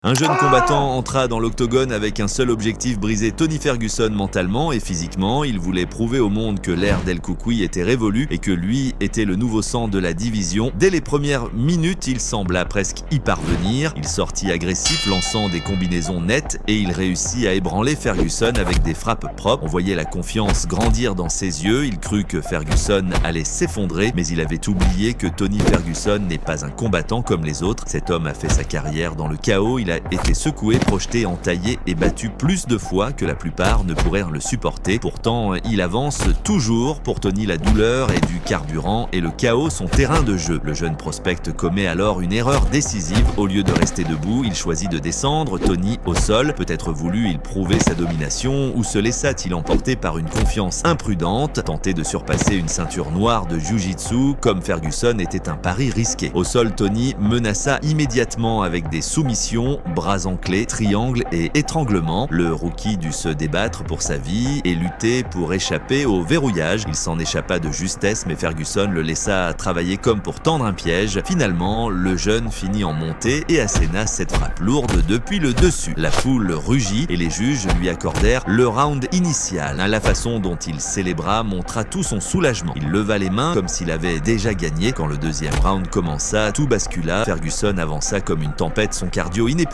Un jeune combattant entra dans l'octogone avec un seul objectif: briser Tony Ferguson mentalement et physiquement. Il voulait prouver au monde que l'ère d'El Koukoui était révolue et que lui était le nouveau sang de la division. Dès les premières minutes, il sembla presque y parvenir. Il sortit agressif, lançant des combinaisons nettes, et il réussit à ébranler Ferguson avec des frappes propres. On voyait la confiance grandir dans ses yeux. Il crut que Ferguson allait s'effondrer, mais il avait oublié que Tony Ferguson n'est pas un combattant comme les autres. Cet homme a fait sa carrière dans le chaos. Il a été secoué, projeté, entaillé et battu plus de fois que la plupart ne pourraient le supporter. Pourtant, il avance toujours. Pour Tony, la douleur est du carburant et le chaos son terrain de jeu. Le jeune prospect commet alors une erreur décisive. Au lieu de rester debout, il choisit de descendre, Tony au sol. Peut-être voulu-il prouver sa domination, ou se laissa-t-il emporter par une confiance imprudente? Tenter de surpasser une ceinture noire de Jiu-Jitsu comme Ferguson était un pari risqué. Au sol, Tony menaça immédiatement avec des soumissions, bras enclés, triangles et étranglements. Le rookie dut se débattre pour sa vie et lutter pour échapper au verrouillage. Il s'en échappa de justesse, mais Ferguson le laissa travailler comme pour tendre un piège. Finalement, le jeune finit en montée et asséna cette frappe lourde depuis le dessus. La foule rugit et les juges lui accordèrent le round initial. La façon dont il célébra montra tout son soulagement. Il leva les mains comme s'il avait déjà gagné. Quand le deuxième round commença, tout bascula. Ferguson avança comme une tempête, son cardio inépuisable,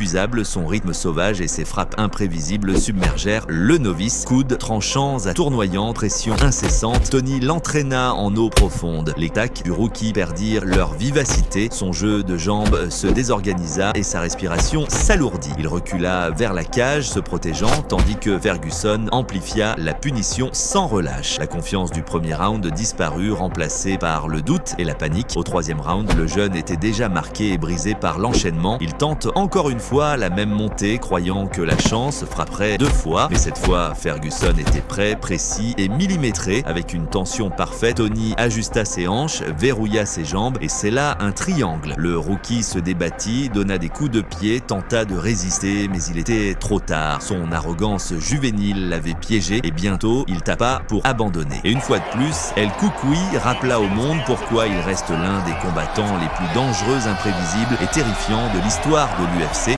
son rythme sauvage et ses frappes imprévisibles submergèrent le novice. Coudes tranchants à tournoyants, pression incessante, Tony l'entraîna en eau profonde. Les tacs du rookie perdirent leur vivacité, son jeu de jambes se désorganisa et sa respiration s'alourdit. Il recula vers la cage, se protégeant, tandis que Ferguson amplifia la punition sans relâche. La confiance du premier round disparut, remplacée par le doute et la panique. Au troisième round, le jeune était déjà marqué et brisé par l'enchaînement. Il tente encore une fois la même montée, croyant que la chance frapperait deux fois, mais cette fois Ferguson était prêt, précis et millimétré. Avec une tension parfaite, Tony ajusta ses hanches, verrouilla ses jambes et scella un triangle. Le rookie se débattit, donna des coups de pied, tenta de résister, mais il était trop tard. Son arrogance juvénile l'avait piégé et bientôt il tapa pour abandonner. Et une fois de plus, El Koukoui rappela au monde pourquoi il reste l'un des combattants les plus dangereux, imprévisibles et terrifiants de l'histoire de l'UFC.